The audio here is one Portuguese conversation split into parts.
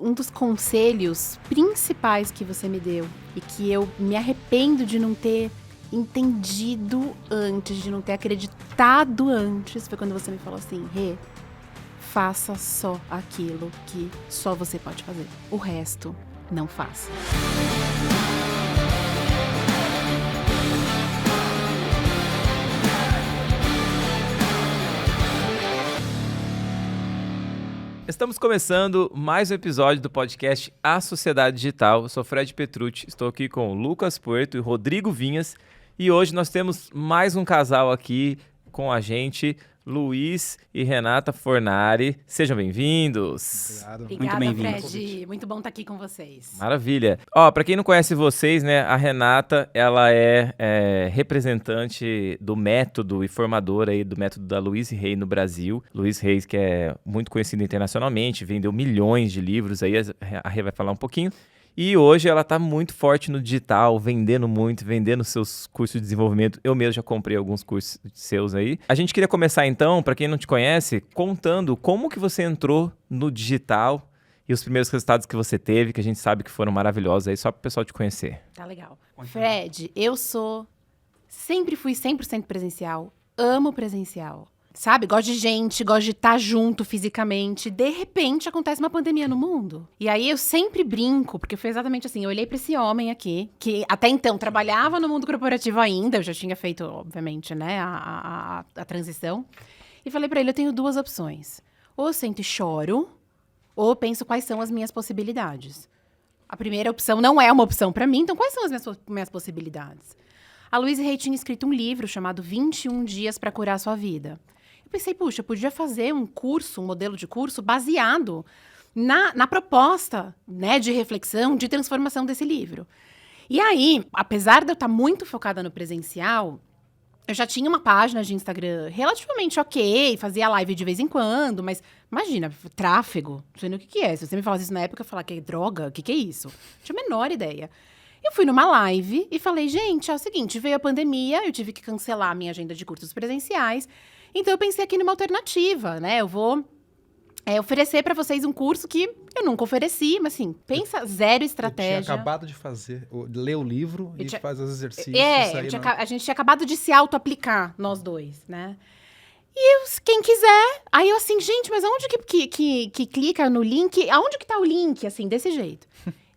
um dos conselhos principais que você me deu e que eu me arrependo de não ter entendido antes, de não ter acreditado antes, foi quando você me falou assim: Rê, faça só aquilo que só você pode fazer. O resto, não faça. Estamos começando mais um episódio do podcast A Sociedade Digital. Eu sou Fred Petrucci, estou aqui com Lucas Puerto e Rodrigo Vinhas. E hoje nós temos mais um casal aqui com a gente, Luiz e Renata Fornari. Sejam bem-vindos. Obrigada, muito bem-vindos. Fred. Muito bom estar aqui com vocês. Maravilha. Para quem não conhece vocês, né, a Renata, ela é representante do método e formadora aí do método da Louise Hay no Brasil. Louise Hay, que é muito conhecida internacionalmente, vendeu milhões de livros, aí a Rê vai falar um pouquinho. E hoje ela está muito forte no digital, vendendo muito, vendendo seus cursos de desenvolvimento. Eu mesmo já comprei alguns cursos seus aí. A gente queria começar então, para quem não te conhece, contando como que você entrou no digital e os primeiros resultados que você teve, que a gente sabe que foram maravilhosos aí, só para o pessoal te conhecer. Tá legal. Fred, sempre fui 100% presencial, amo presencial. Sabe, gosto de gente, gosto de estar junto fisicamente. De repente, acontece uma pandemia no mundo. E aí, eu sempre brinco, porque foi exatamente assim. Eu olhei pra esse homem aqui, que até então trabalhava no mundo corporativo ainda. Eu já tinha feito, obviamente, né, a transição. E falei pra ele, eu tenho duas opções. Ou eu sento e choro, ou eu penso quais são as minhas possibilidades. A primeira opção não é uma opção pra mim, então quais são as minhas possibilidades? A Louise Hay tinha escrito um livro chamado 21 Dias para Curar a Sua Vida. Eu pensei, puxa, eu podia fazer um modelo de curso baseado na proposta, né, de reflexão, de transformação desse livro. E aí, apesar de eu estar muito focada no presencial, eu já tinha uma página de Instagram relativamente ok, fazia live de vez em quando, mas imagina, tráfego, não sei nem o que é. Se você me falasse isso na época, eu ia falar que é droga, o que é isso? Não tinha a menor ideia. Eu fui numa live e falei, gente, é o seguinte, veio a pandemia, eu tive que cancelar a minha agenda de cursos presenciais, então eu pensei aqui numa alternativa, né? Eu vou oferecer para vocês um curso que eu nunca ofereci, mas assim, pensa, zero estratégia. Eu tinha acabado de ler o livro fazer os exercícios. A gente tinha acabado de se auto-aplicar, nós dois, né? E quem quiser, aí eu assim, gente, mas aonde que clica no link? Aonde que tá o link, assim, desse jeito?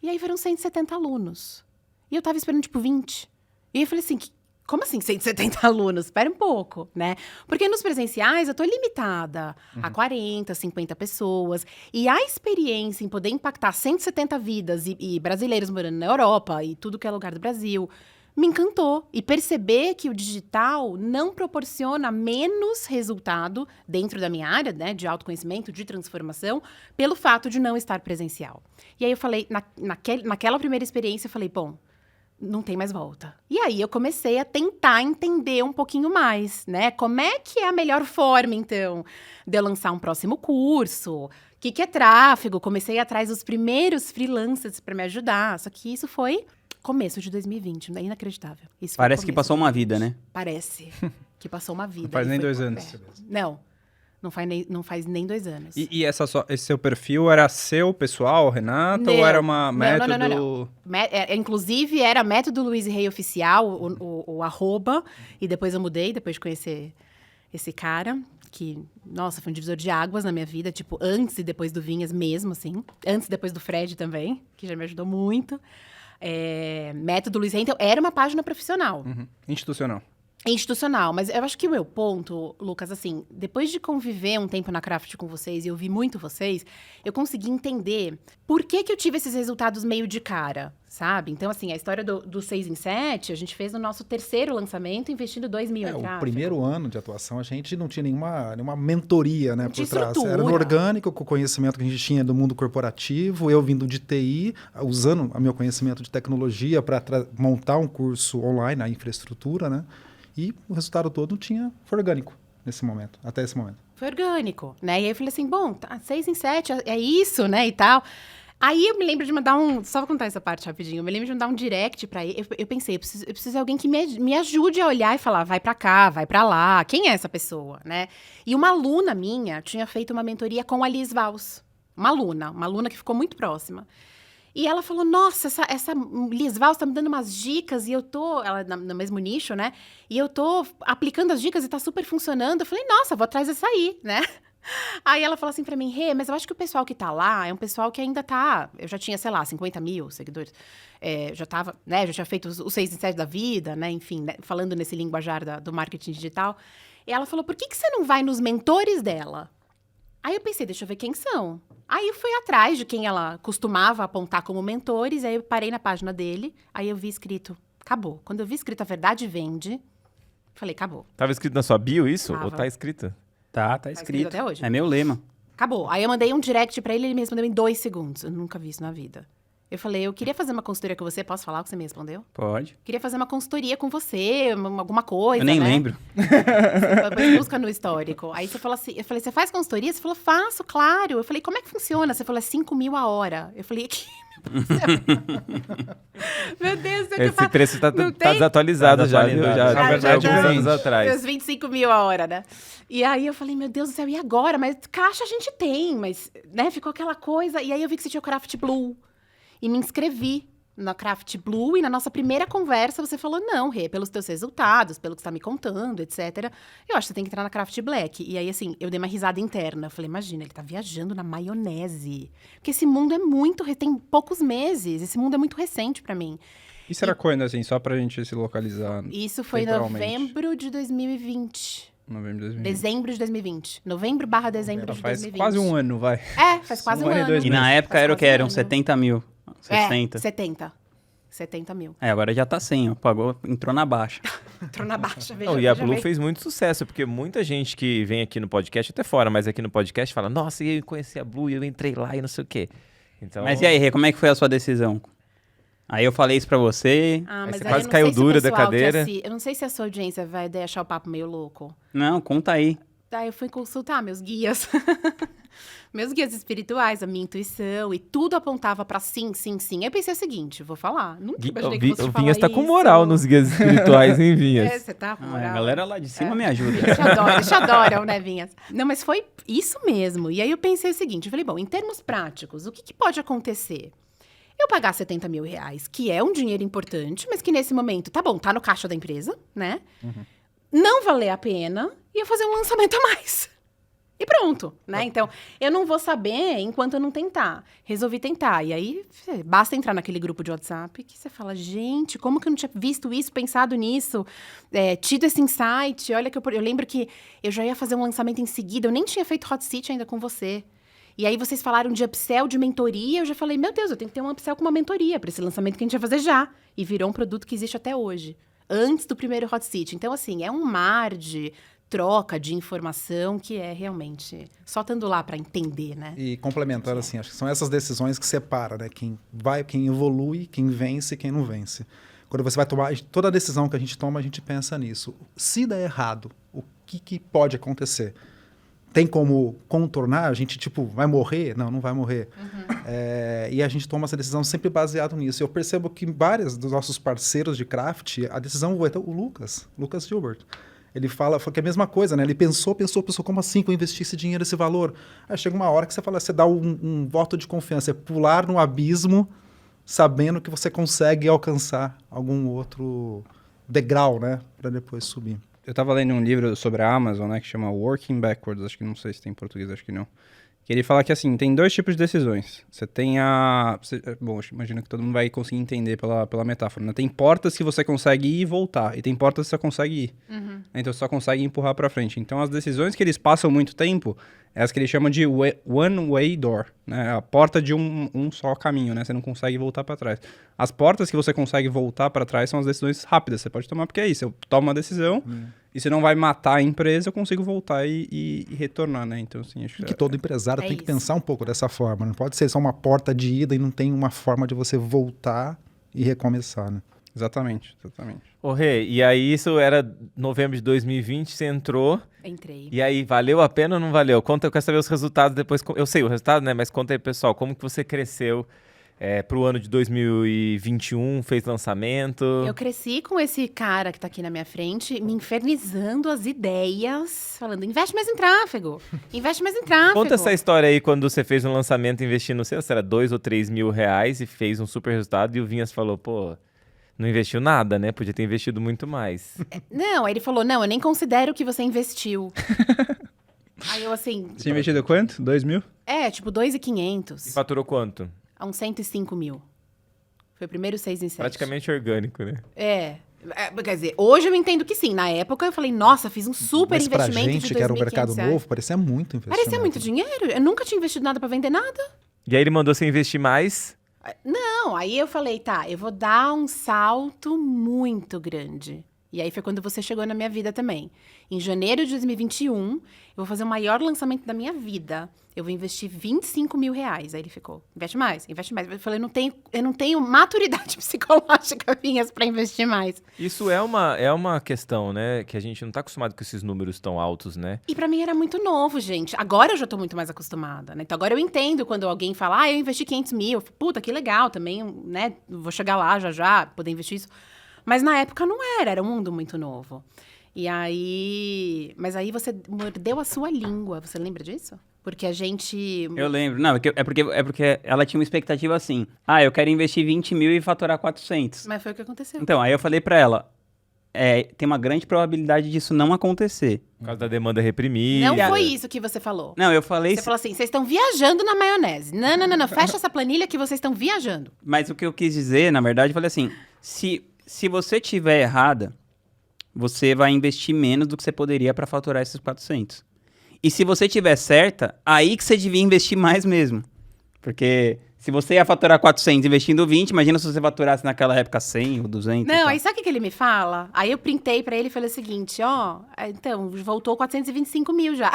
E aí foram 170 alunos. E eu tava esperando, 20. E eu falei assim, como assim 170 alunos? Espera um pouco, né? Porque nos presenciais eu tô limitada a 40, 50 pessoas. E a experiência em poder impactar 170 vidas e brasileiros morando na Europa e tudo que é lugar do Brasil me encantou. E perceber que o digital não proporciona menos resultado dentro da minha área, né, de autoconhecimento, de transformação, pelo fato de não estar presencial. E aí eu falei, naquela primeira experiência, eu falei, bom, não tem mais volta. E aí eu comecei a tentar entender um pouquinho mais, né? Como é que é a melhor forma, então, de eu lançar um próximo curso? O que é tráfego? Comecei atrás dos primeiros freelancers para me ajudar. Só que isso foi começo de 2020, é inacreditável. Parece que passou uma vida, né? Parece que passou uma vida. Não faz nem 2 anos. Não faz nem 2 anos. E esse seu perfil era seu, pessoal, Renata? Não, ou era uma método... Não. Inclusive, era método Louise Hay oficial, o arroba. E depois eu mudei, depois de conhecer esse cara. Que, nossa, foi um divisor de águas na minha vida. Tipo, antes e depois do Vinhas mesmo, assim. Antes e depois do Fred também, que já me ajudou muito. Método Louise Hay. Então, era uma página profissional. Institucional, mas eu acho que o meu ponto, Lucas, assim, depois de conviver um tempo na Craft com vocês e ouvir muito vocês, eu consegui entender por que eu tive esses resultados meio de cara, sabe? Então, assim, a história do 6 em 7, a gente fez no nosso terceiro lançamento, investindo 2 mil em tráfego. O primeiro ano de atuação, a gente não tinha nenhuma mentoria, né, por trás. Estrutura. Era no orgânico, com o conhecimento que a gente tinha do mundo corporativo, eu vindo de TI, usando o meu conhecimento de tecnologia para montar um curso online, a infraestrutura, né? E o resultado todo foi orgânico até esse momento. Foi orgânico, né? E aí eu falei assim, bom, 6 em 7, é isso, né, e tal. Aí eu me lembro de mandar só vou contar essa parte rapidinho, eu me lembro de mandar um direct pra ele, eu pensei, eu preciso de alguém que me ajude a olhar e falar, vai pra cá, vai pra lá, quem é essa pessoa, né? E uma aluna minha tinha feito uma mentoria com a Liz Valls. Uma aluna que ficou muito próxima. E ela falou, nossa, essa Liz Valls tá me dando umas dicas e eu tô... Ela no mesmo nicho, né? E eu tô aplicando as dicas e tá super funcionando. Eu falei, nossa, vou atrás dessa aí, né? Aí ela falou assim pra mim, Rê, mas eu acho que o pessoal que tá lá é um pessoal que ainda tá... Eu já tinha, sei lá, 50 mil seguidores. Já tava, né? Já tinha feito os 6 em 7 da vida, né? Enfim, né? Falando nesse linguajar do marketing digital. E ela falou, por que você não vai nos mentores dela? Aí eu pensei, deixa eu ver quem são. Aí eu fui atrás de quem ela costumava apontar como mentores. Aí eu parei na página dele. Aí eu vi escrito, acabou. Quando eu vi escrito a verdade vende, falei, acabou. Tava escrito na sua bio isso? Tava. Ou tá escrito? Tá escrito escrito. até hoje. É meu lema. Acabou. Aí eu mandei um direct pra ele me respondeu em 2 segundos. Eu nunca vi isso na vida. Eu falei, eu queria fazer uma consultoria com você. Posso falar o que você me respondeu? Pode. Queria fazer uma consultoria com você, alguma coisa, Eu nem né? lembro. Você busca no histórico. Aí você falou assim, eu falei, você faz consultoria? Você falou, faço, claro. Eu falei, como é que funciona? Você falou, é 5 mil a hora. Eu falei, meu Deus do céu. Esse preço tá Não tem? desatualizado já, viu? Já, Na já, verdade, alguns é anos atrás. Meus 25 mil a hora, né? E aí eu falei, meu Deus do céu, e agora? Mas caixa a gente tem, mas, né, ficou aquela coisa. E aí eu vi que você tinha o Craft Blue. E me inscrevi na Craft Blue. E na nossa primeira conversa, você falou, não, Rê, pelos teus resultados, pelo que você tá me contando, etc. Eu acho que você tem que entrar na Craft Black. E aí, assim, eu dei uma risada interna. Eu falei, imagina, ele tá viajando na maionese. Porque esse mundo é muito... Tem poucos meses. Esse mundo é muito recente pra mim. Isso era quando, assim, só pra gente se localizar? Isso foi em temporalmente? novembro de 2020. Novembro de 2020. Dezembro de 2020. Novembro/dezembro de Faz 2020. quase um ano, vai. Faz quase um Um ano e ano. 2 E na época Faz era o que? quase um Eram ano. 70 mil. 60. 70 mil. Agora já tá 100, ó. Pagou, entrou na baixa. Entrou na baixa, veja, Não, e a veja Blue bem. fez muito sucesso, porque muita gente que vem aqui no podcast, até fora, mas aqui no podcast, fala, nossa, eu conheci a Blue e eu entrei lá e não sei o quê. Então, Mas e aí, Rê, como é que foi a sua decisão? Aí eu falei isso pra você. Ah, mas você aí quase eu não caiu sei se o dura da pessoal que cadeira. Eu não sei se a sua audiência vai deixar o papo meio louco. Não, conta aí. Daí eu fui consultar meus guias. Meus guias espirituais, a minha intuição, e tudo apontava pra sim, sim, sim. Aí eu pensei o seguinte, vou falar. Nunca imaginei que fosse O falar Vinhas tá com isso. moral nos guias espirituais, hein, Vinhas? Você tá com Ah, moral. a galera lá de cima me ajuda. Eles te adoram, né, Vinhas? Não, mas foi isso mesmo. E aí eu pensei o seguinte, eu falei, bom, em termos práticos, o que pode acontecer? Eu pagar 70 mil reais, que é um dinheiro importante, mas que nesse momento, tá bom, tá no caixa da empresa, né? Não valer a pena e eu fazer um lançamento a mais. E pronto, né? Então, eu não vou saber enquanto eu não tentar. Resolvi tentar. E aí, basta entrar naquele grupo de WhatsApp que você fala, gente, como que eu não tinha visto isso, pensado nisso, tido esse insight? Olha que eu lembro que eu já ia fazer um lançamento em seguida, eu nem tinha feito hot seat ainda com você. E aí vocês falaram de upsell, de mentoria, eu já falei, meu Deus, eu tenho que ter um upsell com uma mentoria para esse lançamento que a gente vai fazer já. E virou um produto que existe até hoje, antes do primeiro hot seat. Então, assim, é um mar de troca de informação que é realmente só estando lá para entender, né? E complementando, assim, acho que são essas decisões que separam, né? Quem evolui, quem vence e quem não vence. Quando você vai tomar, toda decisão que a gente toma, a gente pensa nisso. Se der errado, o que pode acontecer? Tem como contornar? A gente, tipo, vai morrer? Não, não vai morrer. E a gente toma essa decisão sempre baseado nisso. Eu percebo que vários dos nossos parceiros de craft, a decisão foi o Lucas Gilbert. Ele fala que é a mesma coisa, né? Ele pensou, como assim que eu investi esse dinheiro, esse valor? Aí chega uma hora que você fala, você dá um voto de confiança, é pular no abismo sabendo que você consegue alcançar algum outro degrau, né? Para depois subir. Eu tava lendo um livro sobre a Amazon, né, que chama Working Backwards, acho que não sei se tem em português, acho que não. Que ele fala que, assim, tem 2 tipos de decisões. Você tem bom, imagino que todo mundo vai conseguir entender pela metáfora, né? Tem portas que você consegue ir e voltar, e tem portas que você consegue ir. Então, você só consegue empurrar pra frente. Então, as decisões que eles passam muito tempo, é as que eles chamam de one-way door, né? A porta de um só caminho, né? Você não consegue voltar pra trás. As portas que você consegue voltar pra trás são as decisões rápidas. Você pode tomar, porque é isso. Eu tomo uma decisão, e se não vai matar a empresa, eu consigo voltar e retornar, né? Então, assim, acho Que todo empresário tem que isso. pensar um pouco dessa forma. Não pode ser só uma porta de ida e não tem uma forma de você voltar e recomeçar, né? Exatamente. Ô, Rê, e aí isso era novembro de 2020, você entrou, Entrei. e aí valeu a pena ou não valeu? Conta, eu quero saber os resultados depois. Eu sei o resultado, né? Mas conta aí, pessoal, como que você cresceu Pro ano de 2021, fez lançamento. Eu cresci com esse cara que tá aqui na minha frente, me infernizando as ideias, falando, investe mais em tráfego, investe mais em tráfego. Conta essa história aí, quando você fez um lançamento investindo, sei lá, se era 2 ou 3 mil reais e fez um super resultado e o Vinhas falou, pô, não investiu nada, né? Podia ter investido muito mais. Não, aí ele falou, não, eu nem considero que você investiu. Aí eu assim, Você tinha investido quanto? 2 mil? tipo 2.500, E faturou quanto? a uns 105 mil. Foi o primeiro 6 em 7. Praticamente orgânico, né? Quer dizer, hoje eu entendo que sim. Na época eu falei, nossa, fiz um super Mas pra investimento gente de que era um 2.500 mercado reais. novo, parecia muito investimento. Parecia muito dinheiro. Eu nunca tinha investido nada pra vender nada. E aí ele mandou você investir mais. Não, aí eu falei, tá, eu vou dar um salto muito grande. E aí foi quando você chegou na minha vida também. Em janeiro de 2021, eu vou fazer o maior lançamento da minha vida. Eu vou investir 25 mil reais. Aí ele ficou, investe mais, investe mais. Eu falei, eu não tenho maturidade psicológica, Vinhas, pra investir mais. Isso é uma questão, né? Que a gente não tá acostumado com esses números tão altos, né? E pra mim era muito novo, gente. Agora eu já tô muito mais acostumada, né? Então agora eu entendo quando alguém fala, eu investi 500 mil. Eu falo, puta, que legal também, né? Vou chegar lá já, poder investir isso. Mas na época não era um mundo muito novo. Mas aí você mordeu a sua língua, você lembra disso? Porque a gente... Eu lembro. Não, é porque ela tinha uma expectativa assim. Eu quero investir 20 mil e faturar 400. Mas foi o que aconteceu. Então, aí eu falei pra ela, tem uma grande probabilidade disso não acontecer. Por causa da demanda reprimida. Não foi isso que você falou. Não, eu falei... Você falou assim, vocês estão viajando na maionese. Não, fecha essa planilha que vocês estão viajando. Mas o que eu quis dizer, na verdade, eu falei assim, se você tiver errada, você vai investir menos do que você poderia para faturar esses 400. E se você tiver certa, aí que você devia investir mais mesmo. Porque se você ia faturar 400 investindo 20, imagina se você faturasse naquela época 100 ou 200. Não, aí sabe o que ele me fala? Aí eu printei pra ele e falei o seguinte, então, voltou 425 mil já.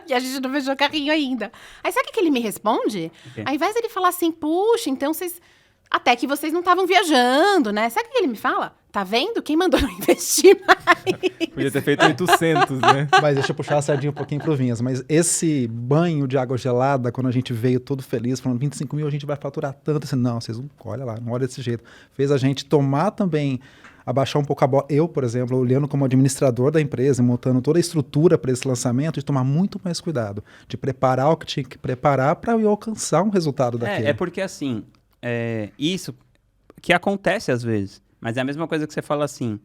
E a gente não fechou o carrinho ainda. Aí sabe o que ele me responde? quê? Ao invés dele falar assim, puxa, então vocês... Até que vocês não estavam viajando, né? Sabe o que ele me fala? Tá vendo? Quem mandou não investir mais? Podia ter feito 800, né? Mas deixa eu puxar a sardinha um pouquinho pro Vinhas. Mas esse banho de água gelada, quando a gente veio todo feliz, falando 25 mil, a gente vai faturar tanto. Assim, não, vocês não, olha lá, não olha desse jeito. Fez a gente tomar também, abaixar um pouco a bola. Eu, por exemplo, olhando como administrador da empresa, montando toda a estrutura para esse lançamento, de tomar muito mais cuidado. De preparar o que tinha que preparar para eu alcançar um resultado daquele. É porque assim, isso que acontece às vezes. Mas é a mesma coisa que você fala assim,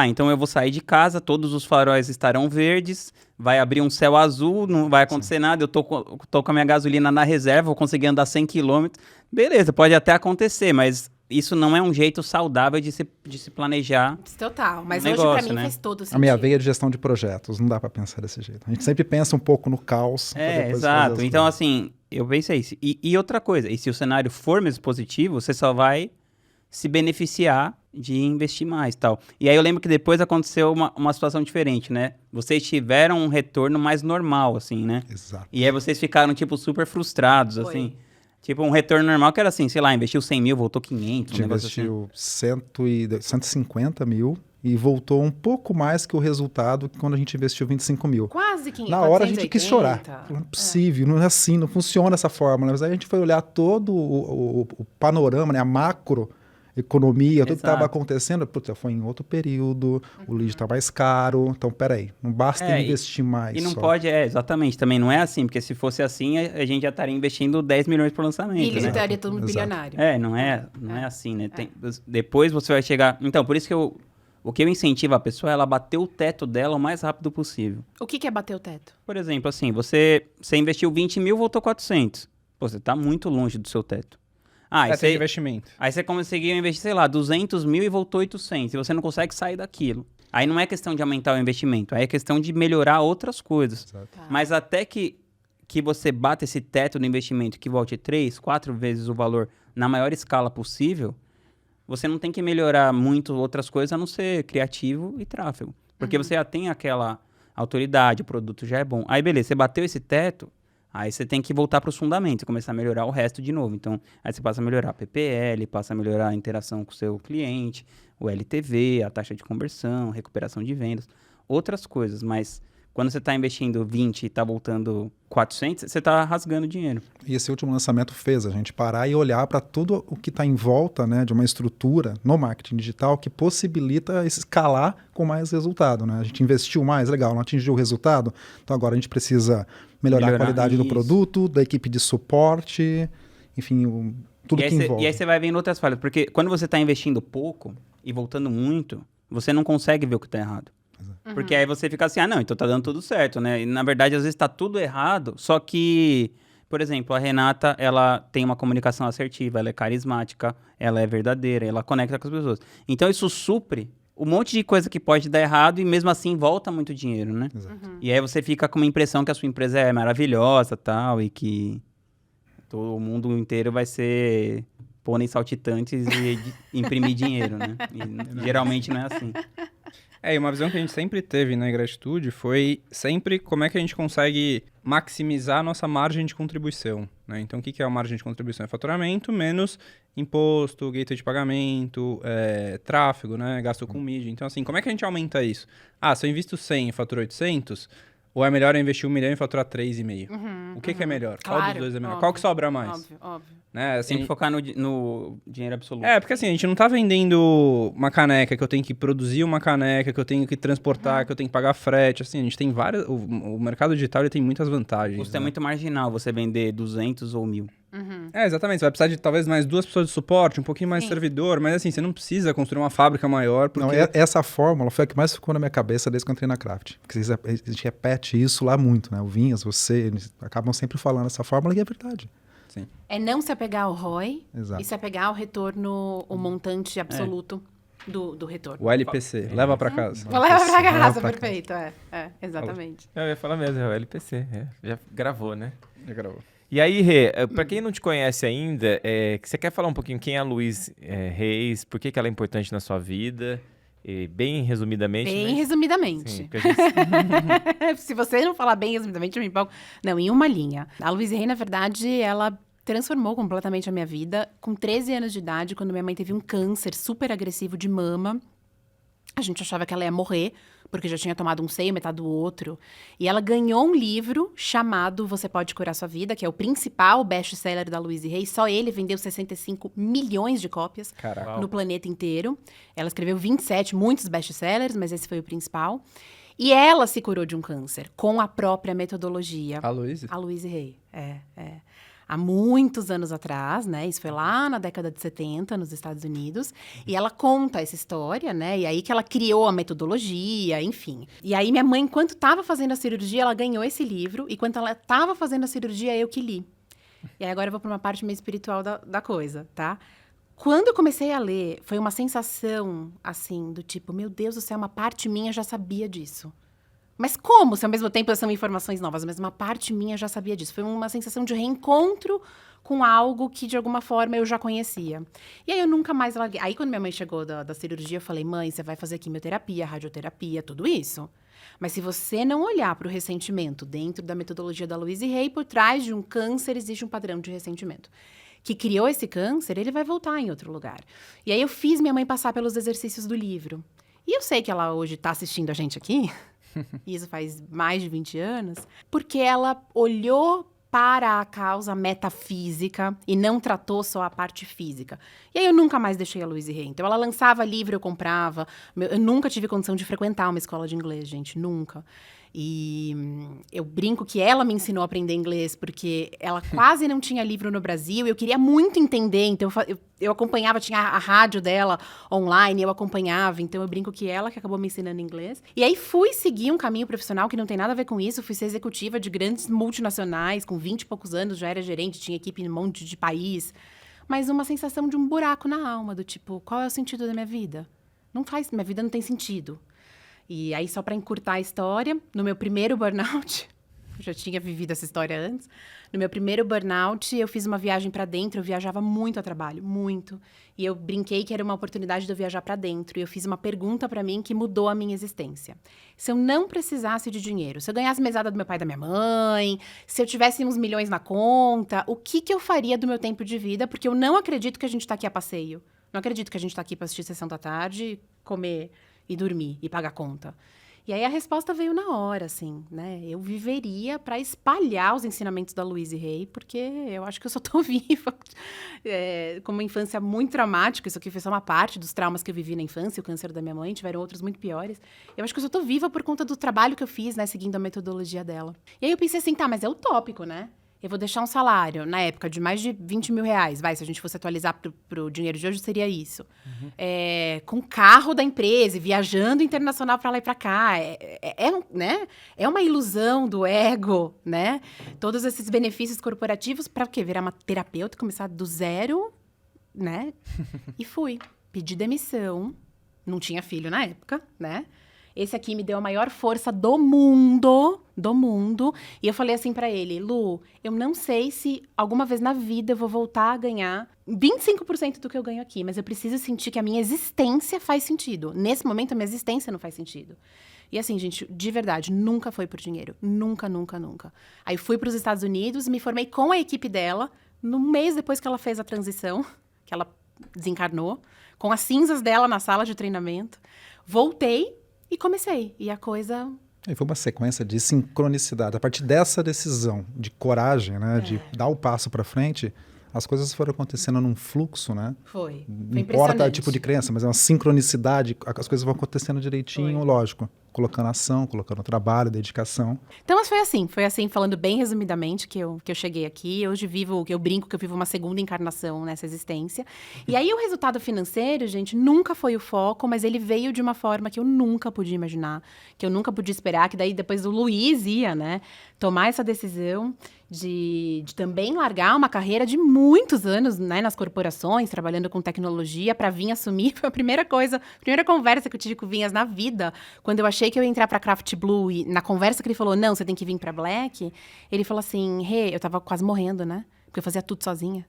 então eu vou sair de casa, todos os faróis estarão verdes, vai abrir um céu azul, não vai acontecer nada, eu tô com a minha gasolina na reserva, vou conseguir andar 100 km. Beleza, pode até acontecer, mas isso não é um jeito saudável de se planejar. Total, mas Um hoje pra negócio, mim né? faz todo sentido. A minha veia de gestão de projetos, não dá para pensar desse jeito. A gente sempre pensa um pouco no caos. pra depois fazer Exato. as Então, coisas. assim, eu pensei isso. E outra coisa, e se o cenário for mesmo positivo, você só vai se beneficiar de investir mais e tal. E aí eu lembro que depois aconteceu uma situação diferente, né? Vocês tiveram um retorno mais normal, assim, né? Exato. E aí vocês ficaram, tipo, super frustrados, Foi. assim. Tipo, um retorno normal que era assim, sei lá, investiu 100 mil, voltou 500, A um gente negócio assim. investiu 150 mil e voltou um pouco mais que o resultado que quando a gente investiu 25 mil. Quase 500. Na hora a gente quis chorar. 480. Não é possível, não é assim, não funciona essa fórmula. Mas aí a gente foi olhar todo o panorama, né, a macroeconomia, tudo que estava Exato. acontecendo. Putz, foi em outro período, o lead está mais caro. Então, peraí, não basta investir mais. E não só. pode, exatamente, também não é assim, porque se fosse assim, a gente já estaria investindo 10 milhões por lançamento, E eles né? estaria todo mundo Exato. bilionário. Não é assim, né? Depois você vai chegar... Então, por isso que o que eu incentivo a pessoa é ela bater o teto dela o mais rápido possível. O que é bater o teto? Por exemplo, assim, você investiu 20 mil, voltou 400. Pô, você tá muito longe do seu teto. É, tem investimento. Aí você conseguiu investir, sei lá, 200 mil e voltou 800. E você não consegue sair daquilo. Aí não é questão de aumentar o investimento, aí é questão de melhorar outras coisas. Exato. Tá. Mas até que você bata esse teto do investimento que volte 3, 4 vezes o valor na maior escala possível, você não tem que melhorar muito outras coisas a não ser criativo e tráfego. Porque você já tem aquela autoridade, o produto já é bom. Aí beleza, você bateu esse teto, aí você tem que voltar para os fundamentos e começar a melhorar o resto de novo. Então, aí você passa a melhorar a PPL, passa a melhorar a interação com o seu cliente, o LTV, a taxa de conversão, recuperação de vendas, outras coisas. Mas Quando você está investindo 20 e está voltando 400, você está rasgando dinheiro. E esse último lançamento fez a gente parar e olhar para tudo o que está em volta, né, de uma estrutura no marketing digital que possibilita escalar com mais resultado, né? A gente investiu mais, legal, não atingiu o resultado, então agora a gente precisa melhorar a qualidade do isso. produto, da equipe de suporte, enfim, tudo que envolve. E aí você vai vendo outras falhas, porque quando você está investindo pouco e voltando muito, você não consegue ver o que está errado. Porque aí você fica assim, não, então tá dando tudo certo, né? E na verdade, às vezes tá tudo errado, só que, por exemplo, a Renata, ela tem uma comunicação assertiva, ela é carismática, ela é verdadeira, ela conecta com as pessoas. Então isso supre um monte de coisa que pode dar errado e mesmo assim volta muito dinheiro, né? Exato. E aí você fica com uma impressão que a sua empresa é maravilhosa, tal, e que todo o mundo inteiro vai ser pônei saltitantes e imprimir dinheiro, né? E geralmente não é assim. E uma visão que a gente sempre teve na Gratitude foi sempre como é que a gente consegue maximizar a nossa margem de contribuição, né? Então, o que é a margem de contribuição? É faturamento menos imposto, gateway de pagamento, tráfego, né? Gasto com mídia. Então, assim, como é que a gente aumenta isso? Se eu invisto 100 e faturo 800, ou é melhor eu investir 1 milhão e faturar 3,5? O que é melhor? Claro, Qual dos dois é melhor? óbvio, Qual que sobra mais? Óbvio. Né? Assim, Sempre focar no dinheiro absoluto. porque assim, a gente não tá vendendo uma caneca que eu tenho que produzir uma caneca, que eu tenho que transportar, que eu tenho que pagar frete, assim, a gente tem várias... O mercado digital, ele tem muitas vantagens. O custo é muito marginal você vender 200 ou 1.000. Exatamente, você vai precisar de talvez mais 2 pessoas de suporte, um pouquinho mais de servidor, mas assim, você não precisa construir uma fábrica maior, porque... Não, essa fórmula foi a que mais ficou na minha cabeça desde que eu entrei na Craft. Porque a gente repete isso lá muito, né? O Vinhas, você, eles acabam sempre falando essa fórmula e é verdade. Sim. É não se apegar ao ROI Exato. e se apegar ao retorno, o montante absoluto do retorno. O LPC, leva pra casa. Vou levar pra Leva casa, pra perfeito. Exatamente. Eu ia falar mesmo, é o LPC. Já gravou, né? Já gravou. E aí, Rê, pra quem não te conhece ainda, que você quer falar um pouquinho quem é a Luiz Reis, por que ela é importante na sua vida? E bem resumidamente. Bem resumidamente. Sim, porque a gente... Se você não falar bem resumidamente, eu me empolgo. Não, em uma linha. A Luiz Rey, na verdade, ela transformou completamente a minha vida. Com 13 anos de idade, quando minha mãe teve um câncer super agressivo de mama, a gente achava que ela ia morrer, porque já tinha tomado um seio, metade do outro. E ela ganhou um livro chamado Você Pode Curar Sua Vida, que é o principal best-seller da Luiz Rey. Só ele vendeu 65 milhões de cópias Caraca. no planeta inteiro. Ela escreveu 27, muitos best-sellers, mas esse foi o principal. E ela se curou de um câncer com a própria metodologia. A Luiz? A Luiz Rey, há muitos anos atrás, né? Isso foi lá na década de 70, nos Estados Unidos. E ela conta essa história, né? E aí que ela criou a metodologia, enfim. E aí minha mãe, enquanto estava fazendo a cirurgia, ela ganhou esse livro. E enquanto ela estava fazendo a cirurgia, eu que li. E aí agora eu vou para uma parte meio espiritual da coisa, tá? Quando eu comecei a ler, foi uma sensação, assim, do tipo... Meu Deus do céu, uma parte minha já sabia disso. Mas como? Se ao mesmo tempo são informações novas, mas uma parte minha já sabia disso. Foi uma sensação de reencontro com algo que, de alguma forma, eu já conhecia. E aí eu nunca mais larguei. Aí, quando minha mãe chegou da cirurgia, eu falei, mãe, você vai fazer quimioterapia, radioterapia, tudo isso. Mas se você não olhar para o ressentimento dentro da metodologia da Luiz Rey, por trás de um câncer existe um padrão de ressentimento. Que criou esse câncer, ele vai voltar em outro lugar. E aí eu fiz minha mãe passar pelos exercícios do livro. E eu sei que ela hoje está assistindo a gente aqui... Isso faz mais de 20 anos, porque ela olhou para a causa metafísica e não tratou só a parte física. E aí eu nunca mais deixei a Luiz Rey. Então ela lançava livro, eu comprava. Eu nunca tive condição de frequentar uma escola de inglês, gente, nunca. E eu brinco que ela me ensinou a aprender inglês, porque ela quase não tinha livro no Brasil, eu queria muito entender, então eu acompanhava, tinha a rádio dela online, eu acompanhava, então eu brinco que ela que acabou me ensinando inglês. E aí fui seguir um caminho profissional que não tem nada a ver com isso, fui ser executiva de grandes multinacionais, com 20 e poucos anos, já era gerente, tinha equipe em um monte de país, mas uma sensação de um buraco na alma, do tipo, qual é o sentido da minha vida? Minha vida não tem sentido. E aí, só para encurtar a história, no meu primeiro burnout, eu já tinha vivido essa história antes, no meu primeiro burnout, eu fiz uma viagem para dentro, eu viajava muito a trabalho, muito. E eu brinquei que era uma oportunidade de eu viajar para dentro. E eu fiz uma pergunta para mim que mudou a minha existência. Se eu não precisasse de dinheiro, se eu ganhasse mesada do meu pai e da minha mãe, se eu tivesse uns milhões na conta, o que eu faria do meu tempo de vida? Porque eu não acredito que a gente está aqui a passeio. Não acredito que a gente está aqui para assistir Sessão da Tarde, comer... e dormir, e pagar conta. E aí a resposta veio na hora, assim, né? Eu viveria para espalhar os ensinamentos da Louise Hay, porque eu acho que eu só tô viva. Com uma infância muito traumática, isso aqui foi só uma parte dos traumas que eu vivi na infância, o câncer da minha mãe, tiveram outros muito piores. Eu acho que eu só tô viva por conta do trabalho que eu fiz, né, seguindo a metodologia dela. E aí eu pensei assim, tá, mas é utópico, né? Eu vou deixar um salário, na época, de mais de 20 mil reais. Vai, se a gente fosse atualizar pro dinheiro de hoje, seria isso. Com o carro da empresa, viajando internacional para lá e para cá. Né? É uma ilusão do ego, né? Todos esses benefícios corporativos para o quê? Virar uma terapeuta, começar do zero, né? E fui. Pedi demissão. Não tinha filho na época, né? Esse aqui me deu a maior força do mundo. E eu falei assim pra ele, Lu, eu não sei se alguma vez na vida eu vou voltar a ganhar 25% do que eu ganho aqui, mas eu preciso sentir que a minha existência faz sentido. Nesse momento, a minha existência não faz sentido. E assim, gente, de verdade, nunca foi por dinheiro. Nunca, nunca, nunca. Aí fui pros Estados Unidos, me formei com a equipe dela, no mês depois que ela fez a transição, que ela desencarnou, com as cinzas dela na sala de treinamento. Voltei e comecei. E a coisa... E foi uma sequência de sincronicidade. A partir dessa decisão de coragem, né, de dar o passo para frente, as coisas foram acontecendo num fluxo, né? Foi Não importa o tipo de crença, mas é uma sincronicidade. As coisas vão acontecendo direitinho, lógico. Colocando ação, colocando trabalho, dedicação. Então, mas foi assim, falando bem resumidamente, que eu cheguei aqui. Hoje eu brinco que eu vivo uma segunda encarnação nessa existência. E aí, o resultado financeiro, gente, nunca foi o foco, mas ele veio de uma forma que eu nunca podia imaginar, que eu nunca podia esperar, que daí depois o Luiz ia, né, tomar essa decisão de também largar uma carreira de muitos anos, né, nas corporações, trabalhando com tecnologia, para vir assumir. Foi a primeira conversa que eu tive com o Vinhas na vida, quando eu achei que eu ia entrar para Craft Blue, e na conversa que ele falou, não, você tem que vir para Black, ele falou assim, Rê, eu tava quase morrendo, né, porque eu fazia tudo sozinha.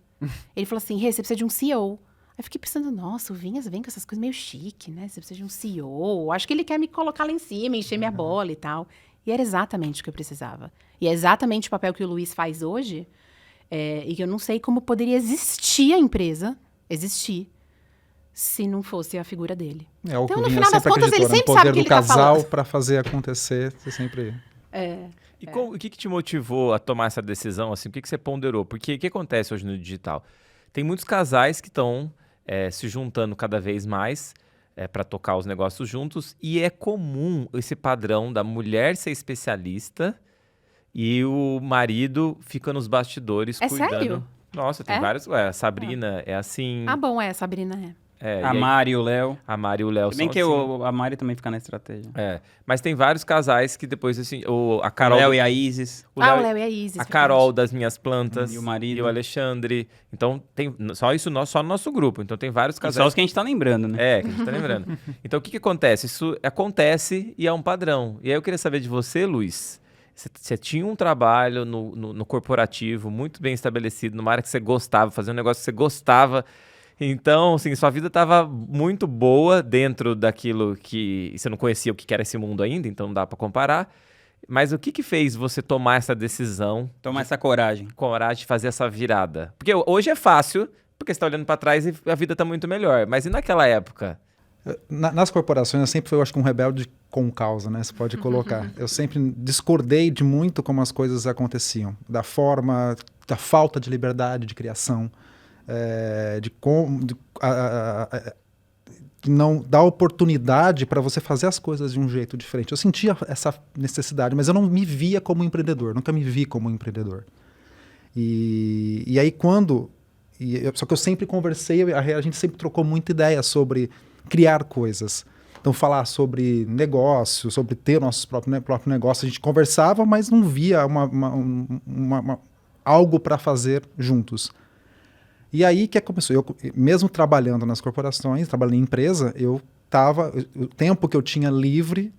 Ele falou assim, Rê, você precisa de um CEO. Aí eu fiquei pensando, nossa, o Vinhas vem com essas coisas meio chique, né, você precisa de um CEO, acho que ele quer me colocar lá em cima, encher minha bola e tal. E era exatamente o que eu precisava. E é exatamente o papel que o Luiz faz hoje, e que eu não sei como poderia existir a empresa, se não fosse a figura dele. É o Então, que no o Vinhas final das sempre contas, ele acreditou, né? sempre O sabe poder o que do ele tá casal falando. para fazer acontecer, você sempre... E o que te motivou a tomar essa decisão? Assim, o que você ponderou? Porque o que acontece hoje no digital? Tem muitos casais que estão se juntando cada vez mais para tocar os negócios juntos, e é comum esse padrão da mulher ser especialista e o marido fica nos bastidores cuidando. Sério? Nossa, tem vários. A Sabrina é assim. Ah, bom, a Sabrina é. A Mari e o Léo. A Mari e o Léo Se bem são que assim. a Mari também fica na estratégia. Mas tem vários casais que depois, assim, a O Carol... Léo e a Isis. O Léo e a Isis. A Carol das Minhas Plantas. E o marido. E o Alexandre. Então, tem só no nosso grupo. Então, tem vários E casais. só os que a gente tá lembrando, né? Que a gente tá lembrando. Então, o que acontece? Isso acontece e é um padrão. E aí, eu queria saber de você, Luiz. Você tinha um trabalho no corporativo muito bem estabelecido, numa área que você gostava, fazia um negócio que você gostava. Então, assim, sua vida estava muito boa dentro daquilo que você não conhecia o que era esse mundo ainda, então não dá para comparar. Mas o que fez você tomar essa decisão? Tomar essa coragem. Coragem de fazer essa virada? Porque hoje é fácil, porque você está olhando para trás e a vida está muito melhor. Mas e naquela época? Nas corporações, eu sempre fui, eu acho que um rebelde com causa, né? Você pode colocar. Eu sempre discordei de muito como as coisas aconteciam. Da forma, da falta de liberdade de criação. Não dar oportunidade para você fazer as coisas de um jeito diferente. Eu sentia essa necessidade, mas eu não me via como empreendedor, nunca me vi como empreendedor. E aí só que eu sempre conversei, a gente sempre trocou muita ideia sobre criar coisas. Então falar sobre negócio, sobre ter nossos próprio negócio, a gente conversava, mas não via algo para fazer juntos. E aí que começou, eu mesmo trabalhando nas corporações, trabalhando em empresa, o tempo que eu tinha livre,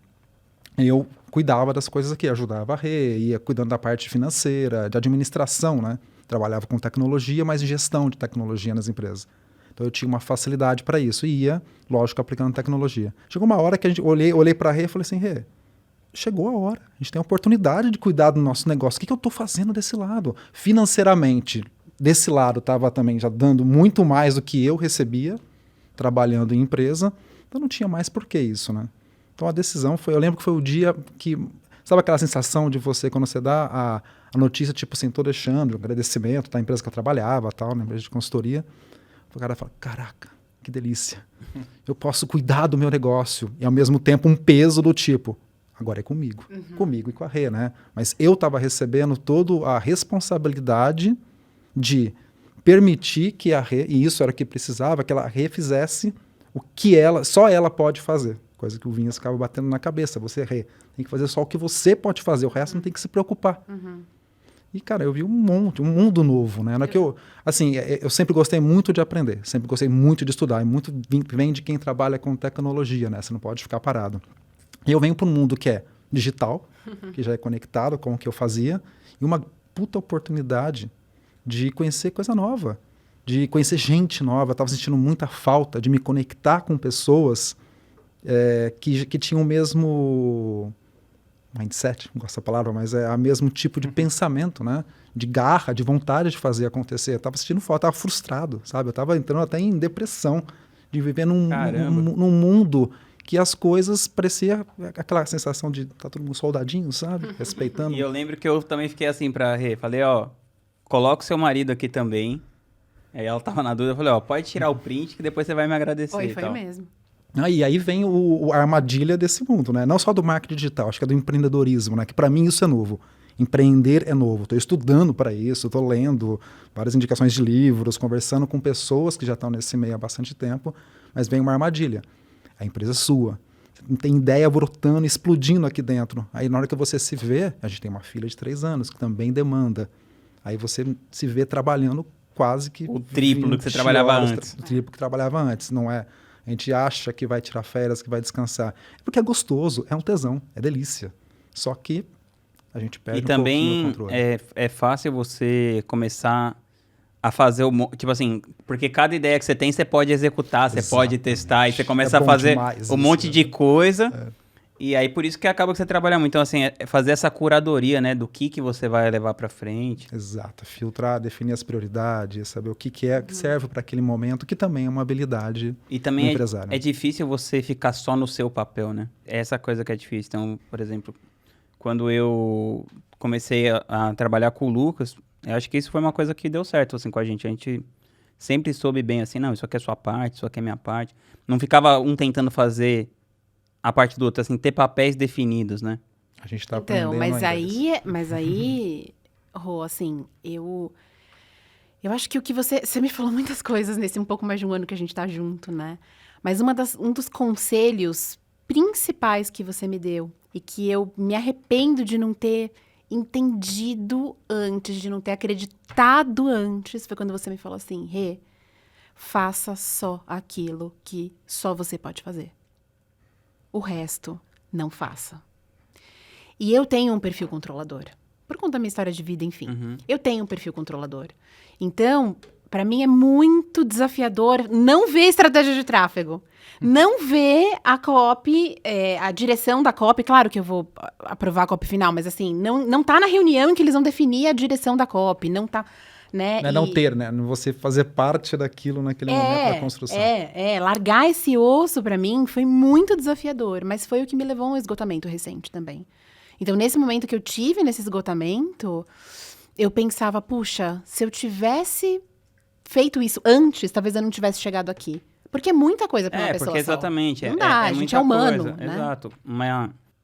eu cuidava das coisas aqui, ajudava a Rê, ia cuidando da parte financeira, de administração, né? Trabalhava com tecnologia, mas em gestão de tecnologia nas empresas. Então eu tinha uma facilidade para isso, e ia, lógico, aplicando tecnologia. Chegou uma hora que olhei para a Rê e falei assim, Rê, chegou a hora, a gente tem a oportunidade de cuidar do nosso negócio, o que eu estou fazendo desse lado? Financeiramente, desse lado estava também já dando muito mais do que eu recebia, trabalhando em empresa, então não tinha mais por que isso, né? Então a decisão foi, eu lembro que foi o dia que, sabe aquela sensação de você, quando você dá a notícia, tipo assim, tô deixando, agradecimento da empresa que eu trabalhava, tal, na empresa de consultoria, o cara fala, caraca, que delícia, eu posso cuidar do meu negócio, e ao mesmo tempo um peso do tipo, agora é comigo, comigo e com a Rê, né? Mas eu estava recebendo toda a responsabilidade de permitir que a Rê, e isso era o que precisava, que ela refizesse o que só ela pode fazer. Coisa que o Vinhas ficava batendo na cabeça. Você, Rê, tem que fazer só o que você pode fazer, o resto não tem que se preocupar. E, cara, eu vi um mundo novo, né? Eu sempre gostei muito de aprender, sempre gostei muito de estudar, e muito vem de quem trabalha com tecnologia, né? Você não pode ficar parado. E eu venho para um mundo que é digital, que já é conectado com o que eu fazia, e uma puta oportunidade de conhecer coisa nova, de conhecer gente nova. Eu estava sentindo muita falta de me conectar com pessoas que tinham o mesmo mindset, não gosto dessa palavra, mas é o mesmo tipo de pensamento, né? De garra, de vontade de fazer acontecer. Eu estava sentindo falta, estava frustrado, sabe? Eu estava entrando até em depressão de viver num mundo que as coisas parecia aquela sensação de tá todo mundo soldadinho, sabe? Respeitando. E eu lembro que eu também fiquei assim pra Rê, falei, ó, coloca o seu marido aqui também. Aí ela tava na dúvida, eu falei, ó, pode tirar o print que depois você vai me agradecer. Foi, e foi tal. mesmo. E aí vem a armadilha desse mundo, né? Não só do marketing digital, acho que é do empreendedorismo, né? Que para mim isso é novo. Empreender é novo. Estou estudando para isso, estou lendo várias indicações de livros, conversando com pessoas que já estão nesse meio há bastante tempo, mas vem uma armadilha. A empresa é sua. Você não tem ideia brotando, explodindo aqui dentro. Aí na hora que você se vê, a gente tem uma filha de 3 anos que também demanda. Aí você se vê trabalhando quase que o triplo do que você trabalhava antes. O triplo que trabalhava antes, não é? A gente acha que vai tirar férias, que vai descansar. Porque é gostoso, é um tesão, é delícia. Só que a gente perde um pouquinho o controle. É fácil você começar a fazer tipo assim, porque cada ideia que você tem, você pode executar, você pode testar, e você começa a fazer um monte de coisa. E aí, por isso que acaba que você trabalha muito. Então, assim, é fazer essa curadoria, né, do que você vai levar pra frente. Exato. Filtrar, definir as prioridades, saber o que é que serve para aquele momento, que também é uma habilidade e também do empresário. É difícil você ficar só no seu papel, né? É essa coisa que é difícil. Então, por exemplo, quando eu comecei a trabalhar com o Lucas, eu acho que isso foi uma coisa que deu certo, assim, com a gente. A gente sempre soube bem, assim, não, isso aqui é sua parte, isso aqui é minha parte. Não ficava um tentando fazer a parte do outro, assim, ter papéis definidos, né? A gente tá aprendendo mas aí, Rô, assim, eu acho que o que você me falou muitas coisas nesse um pouco mais de um ano que a gente tá junto, né? Mas um dos conselhos principais que você me deu e que eu me arrependo de não ter entendido antes, de não ter acreditado antes, foi quando você me falou assim, Rê, faça só aquilo que só você pode fazer. O resto, não faça. E eu tenho um perfil controlador. Por conta da minha história de vida, enfim. Eu tenho um perfil controlador. Então, para mim é muito desafiador não ver estratégia de tráfego. Não ver a copy, a direção da copy. Claro que eu vou aprovar a copy final, mas assim, não tá na reunião em que eles vão definir a direção da copy. Não tá... Né? Não ter, né? Você fazer parte daquilo naquele momento da construção. Largar esse osso para mim foi muito desafiador, mas foi o que me levou a um esgotamento recente também. Então, nesse momento que eu tive nesse esgotamento, eu pensava, puxa, se eu tivesse feito isso antes, talvez eu não tivesse chegado aqui. Porque é muita coisa para uma pessoa porque exatamente. Só. Não dá, a gente é humano, coisa. né? Exato.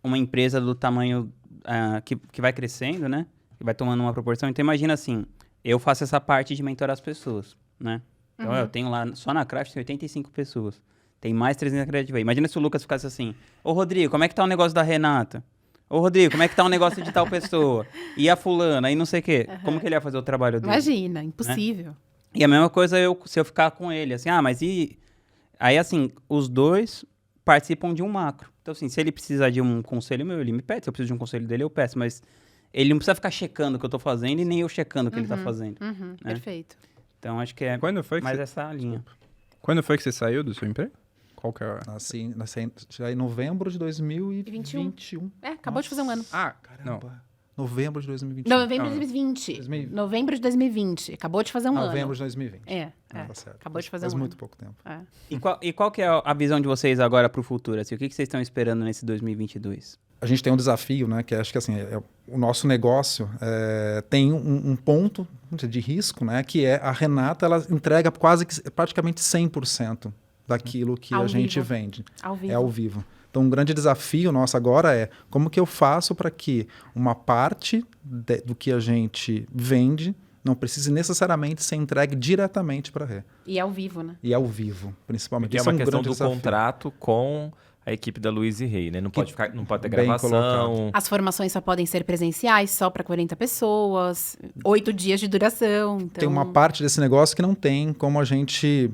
Uma empresa do tamanho que vai crescendo, né? Que vai tomando uma proporção. Então, imagina assim, eu faço essa parte de mentorar as pessoas, né? Então, eu tenho lá, só na Craft, 85 pessoas. Tem mais 300 criativas. Imagina se o Lucas ficasse assim, ô Rodrigo, como é que tá o negócio da Renata? Ô Rodrigo, como é que tá o negócio de tal pessoa? E a fulana, e não sei o quê. Como que ele ia fazer o trabalho dele? Imagina, impossível. Né? E a mesma coisa se eu ficar com ele, assim, mas e... Aí, assim, os dois participam de um macro. Então, assim, se ele precisar de um conselho meu, ele me pede. Se eu preciso de um conselho dele, eu peço. Mas ele não precisa ficar checando o que eu tô fazendo e nem eu checando o que ele tá fazendo. Né? Perfeito. Então, acho que é Quando foi que mais você... essa linha. Quando foi que você saiu do seu emprego? Qual que é? Nasci em novembro de 2021. Acabou de fazer um ano. Ah, Caramba. Novembro de 2021. Novembro de 2020. 2020. Novembro de 2020. Acabou de fazer um ano. Novembro de 2020. Tá certo. Acabou de fazer Faz um muito ano. pouco tempo. É. E qual que é a visão de vocês agora pro futuro? Assim, o que vocês estão esperando nesse 2022? A gente tem um desafio, né? Que acho que assim, o nosso negócio tem um ponto de risco, né? Que é a Renata, ela entrega praticamente 100% daquilo que Ao a gente vivo. vende. Ao vivo. É ao vivo. Então, um grande desafio nosso agora é como que eu faço para que uma parte do que a gente vende não precise necessariamente ser entregue diretamente para a Rê. E ao vivo, né? E ao vivo, principalmente. Que é Isso uma um questão grande do desafio. contrato com a equipe da Luiz e Rei, né? Não pode ter bem gravação. As formações só podem ser presenciais, só para 40 pessoas, 8 dias de duração. Então... Tem uma parte desse negócio que não tem como a gente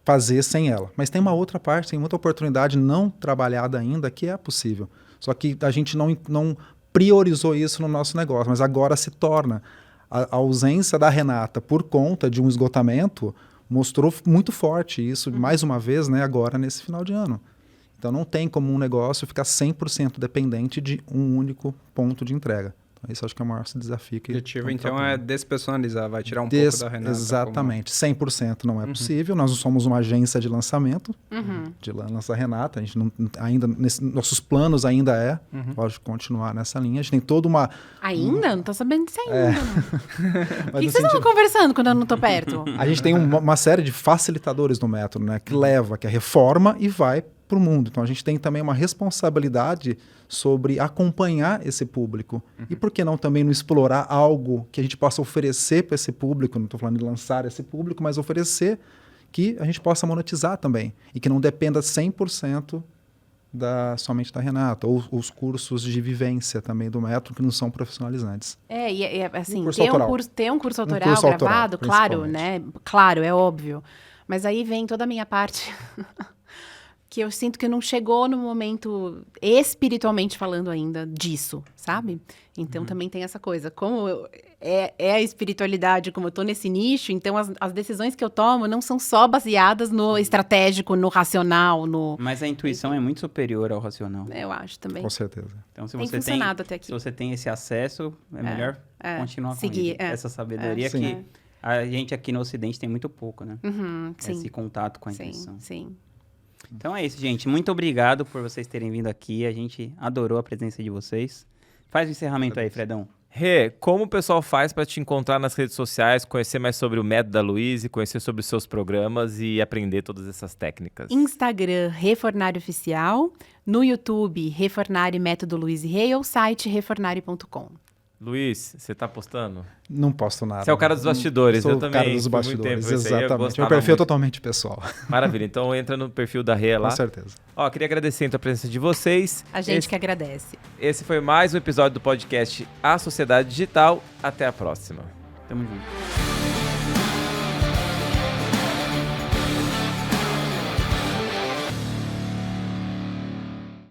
fazer sem ela. Mas tem uma outra parte, tem muita oportunidade não trabalhada ainda que é possível. Só que a gente não priorizou isso no nosso negócio, mas agora se torna. A ausência da Renata por conta de um esgotamento mostrou muito forte isso, mais uma vez, né, agora nesse final de ano. Então não tem como um negócio ficar 100% dependente de um único ponto de entrega. Então, esse acho que é o maior desafio que O objetivo, estamos então, tratando. é despersonalizar, vai tirar um pouco da Renata. Exatamente. 100% não é possível. Nós não somos uma agência de lançamento, de lança Renata. A gente não, ainda, nossos planos ainda pode continuar nessa linha. A gente tem toda uma... Ainda? Não tô sabendo disso ainda. Não. O Mas que no vocês estão sentido- conversando quando eu não tô perto? A gente tem uma série de facilitadores no método, né? Que leva, que é reforma e vai para o mundo. Então a gente tem também uma responsabilidade sobre acompanhar esse público. E por que não também não explorar algo que a gente possa oferecer para esse público? Não estou falando de lançar esse público, mas oferecer que a gente possa monetizar também. E que não dependa 100% somente da Renata. Ou os cursos de vivência também do método, que não são profissionalizantes. Assim, Um curso ter autoral. um curso autoral curso autoral, gravado, claro, principalmente. né? Claro, é óbvio. Mas aí vem toda a minha parte... que eu sinto que não chegou no momento, espiritualmente falando ainda, disso, sabe? Então também tem essa coisa. Como é a espiritualidade, como eu tô nesse nicho, então as decisões que eu tomo não são só baseadas no estratégico, no racional, no... Mas a intuição é muito superior ao racional. Eu acho também. Com certeza. Então, se Tem você funcionado até aqui. se você tem esse acesso, é melhor continuar seguir, com essa sabedoria Sim. que a gente aqui no Ocidente tem muito pouco, né? Sim, Esse contato com a intuição. sim. Então é isso, gente. Muito obrigado por vocês terem vindo aqui. A gente adorou a presença de vocês. Faz o encerramento aí, Fredão. Rê, como o pessoal faz para te encontrar nas redes sociais, conhecer mais sobre o método da Luiz, conhecer sobre os seus programas e aprender todas essas técnicas? Instagram, Refornário Oficial. No YouTube, Refornário Método Luiz e Rei, ou site refornário.com. Luiz, você tá postando? Não posto nada. Você é o cara dos bastidores, Sou eu o também. cara dos fui muito bastidores, tempo esse aí, eu exatamente. Meu gostava perfil é muito. totalmente pessoal. Maravilha, então entra no perfil da Rê lá. Com certeza. Ó, queria agradecer então a presença de vocês. A gente que agradece. Esse foi mais um episódio do podcast A Sociedade Digital. Até a próxima. Tamo junto.